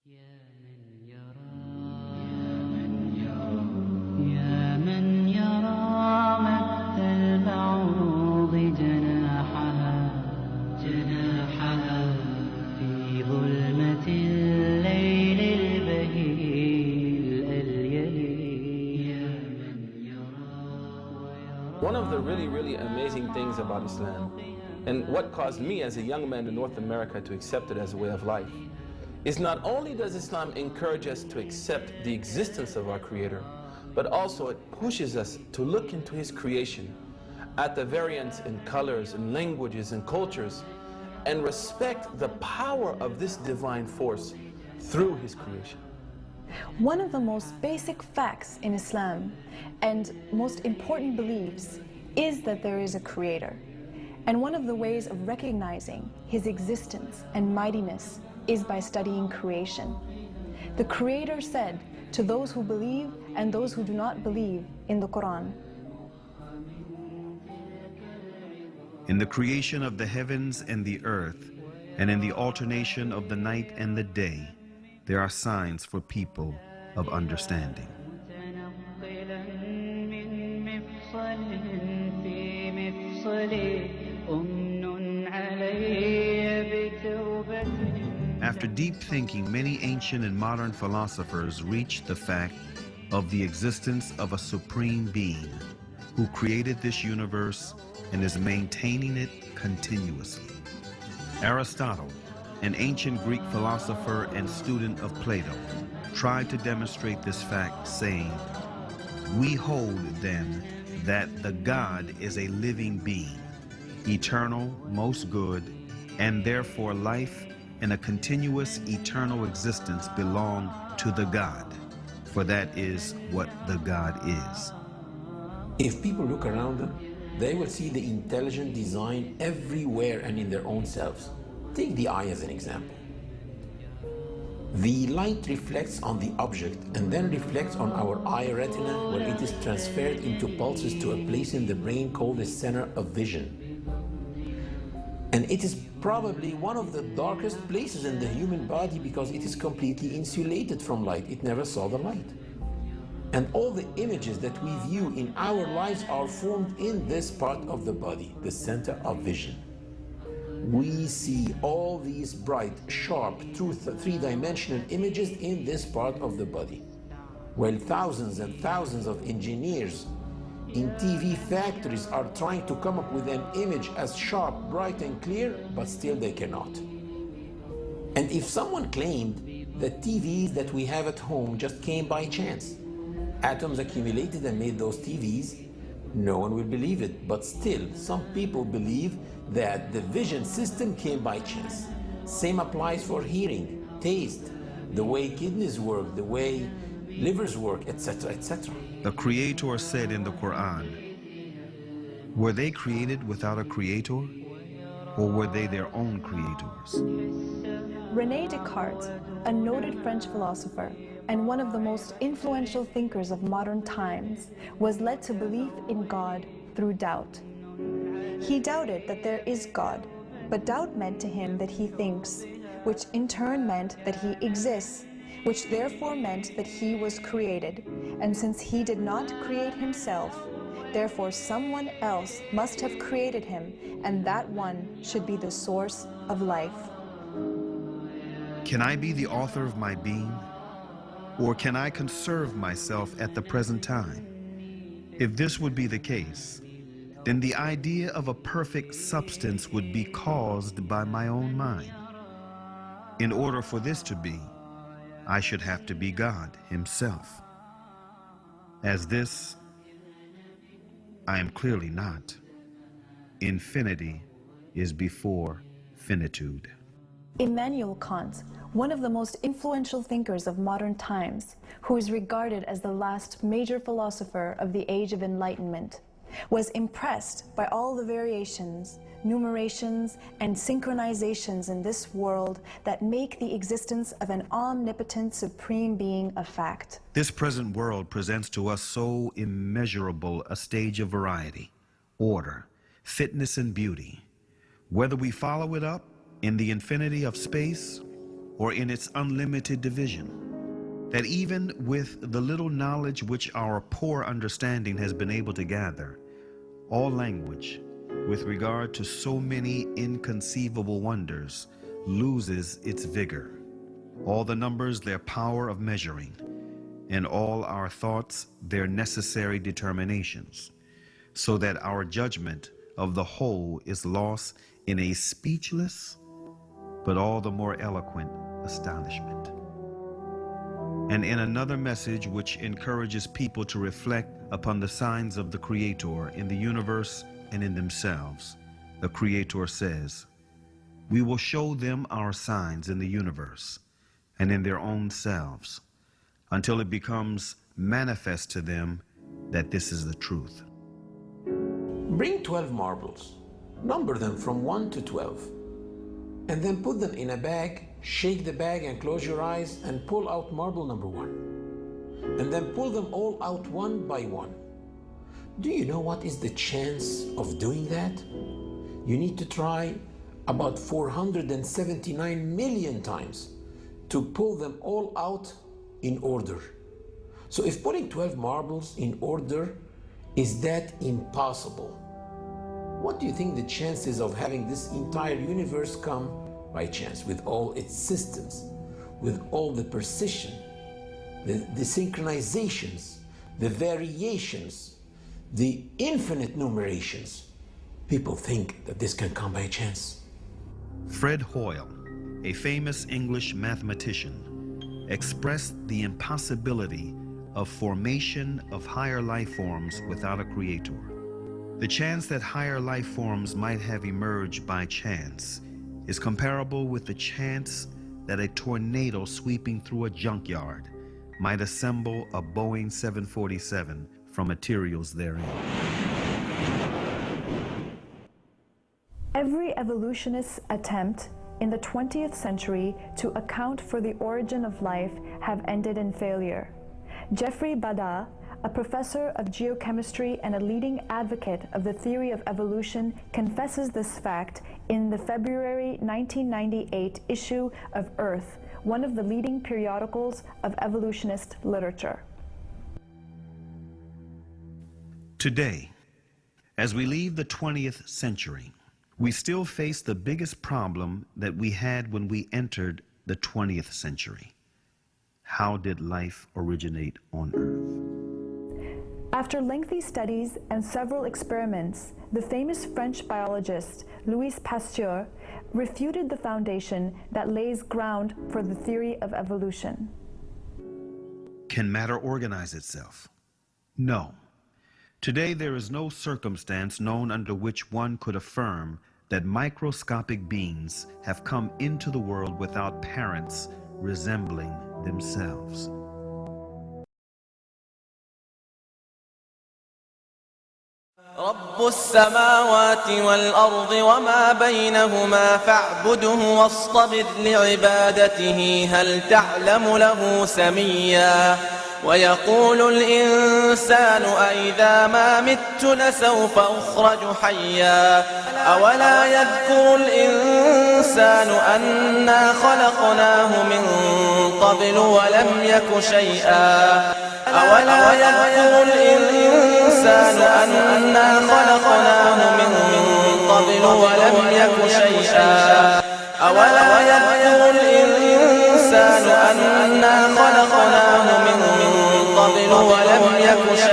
يا من يرى يا من يرى مد البعوض جناحها في ظلمة الليل البهيل اليلي يا من يرى One of the really amazing things about Islam, and what caused me as a young man in North America to accept it as a way of life, is not only does Islam encourage us to accept the existence of our Creator, but also it pushes us to look into His creation at the variance in colors and languages and cultures and respect the power of this divine force through His creation. One of the most basic facts in Islam and most important beliefs is that there is a Creator. And one of the ways of recognizing His existence and mightiness is by studying creation. The Creator said to those who believe and those who do not believe in the Quran, "In the creation of the heavens and the earth, and in the alternation of the night and the day, there are signs for people of understanding." متنقلا من مفصل في مفصل أمن علي بتوبة. After deep thinking, many ancient and modern philosophers reached the fact of the existence of a supreme being who created this universe and is maintaining it continuously. Aristotle, an ancient Greek philosopher and student of Plato, tried to demonstrate this fact, saying, "We hold, then, that the God is a living being, eternal, most good, and therefore life and a continuous eternal existence belong to the God, for that is what the God is." If people look around them, they will see the intelligent design everywhere and in their own selves. Take the eye as an example. The light reflects on the object and then reflects on our eye retina, where it is transferred into pulses to a place in the brain called the center of vision. And it is probably one of the darkest places in the human body because it is completely insulated from light. It never saw the light. And all the images that we view in our lives are formed in this part of the body, the center of vision. We see all these bright, sharp, three-dimensional images in this part of the body, while thousands and thousands of engineers in TV factories are trying to come up with an image as sharp, bright, and clear, but still they cannot. And if someone claimed that TVs that we have at home just came by chance, atoms accumulated and made those TVs, no one will believe it. But still, some people believe that the vision system came by chance. Same applies for hearing, taste, the way kidneys work, the way livers work, etc., etc. The Creator said in the Quran, "Were they created without a creator, or were they their own creators?" René Descartes, a noted French philosopher and one of the most influential thinkers of modern times, was led to believe in God through doubt. He doubted that there is God, but doubt meant to him that he thinks, which in turn meant that he exists, which therefore meant that he was created. And since he did not create himself, therefore someone else must have created him, and that one should be the source of life. Can I be the author of my being? Or can I conserve myself at the present time? If this would be the case, then the idea of a perfect substance would be caused by my own mind. In order for this to be, I should have to be God Himself. As this, I am clearly not. Infinity is before finitude. Immanuel Kant, one of the most influential thinkers of modern times, who is regarded as the last major philosopher of the Age of Enlightenment, was impressed by all the variations, numerations, and synchronizations in this world that make the existence of an omnipotent supreme being a fact. This present world presents to us so immeasurable a stage of variety, order, fitness, and beauty. Whether we follow it up in the infinity of space or in its unlimited division. That even with the little knowledge which our poor understanding has been able to gather, all language, with regard to so many inconceivable wonders, loses its vigor, all the numbers their power of measuring, and all our thoughts their necessary determinations, so that our judgment of the whole is lost in a speechless, but all the more eloquent astonishment. And in another message which encourages people to reflect upon the signs of the Creator in the universe and in themselves, the Creator says, "We will show them our signs in the universe and in their own selves, until it becomes manifest to them that this is the truth." Bring 12 marbles, number them from 1 to 12, and then put them in a bag, shake the bag and close your eyes and pull out marble number 1. And then pull them all out one by one. Do you know what is the chance of doing that? You need to try about 479 million times to pull them all out in order. So if putting 12 marbles in order is that impossible, what do you think the chances of having this entire universe come by chance, with all its systems, with all the precision, the synchronizations, the variations, the infinite numerations? People think that this can come by chance. Fred Hoyle, a famous English mathematician, expressed the impossibility of formation of higher life forms without a creator. The chance that higher life forms might have emerged by chance is comparable with the chance that a tornado sweeping through a junkyard might assemble a Boeing 747 from materials therein. Every evolutionist's attempt in the 20th century to account for the origin of life have ended in failure. Jeffrey Bada, a professor of geochemistry and a leading advocate of the theory of evolution, confesses this fact in the February 1998 issue of Earth, one of the leading periodicals of evolutionist literature. Today, as we leave the 20th century, we still face the biggest problem that we had when we entered the 20th century. How did life originate on Earth? After lengthy studies and several experiments, the famous French biologist Louis Pasteur refuted the foundation that lays ground for the theory of evolution. Can matter organize itself? No. Today there is no circumstance known under which one could affirm that microscopic beings have come into the world without parents resembling themselves. رب السماوات والأرض وما بينهما فاعبده واصطبر لعبادته هل تعلم له سميا ويقول الإنسان أإذا ما مت لسوف أخرج حيا أولا يذكر الإنسان أنا خلقناه من قبل ولم يك شيئا أولا يذكر الإنسان أنا خلقناه من قبل ولم يك شيئا أولا يذكر الإنسان أنا خلقناه من قبل ولم يك شيئا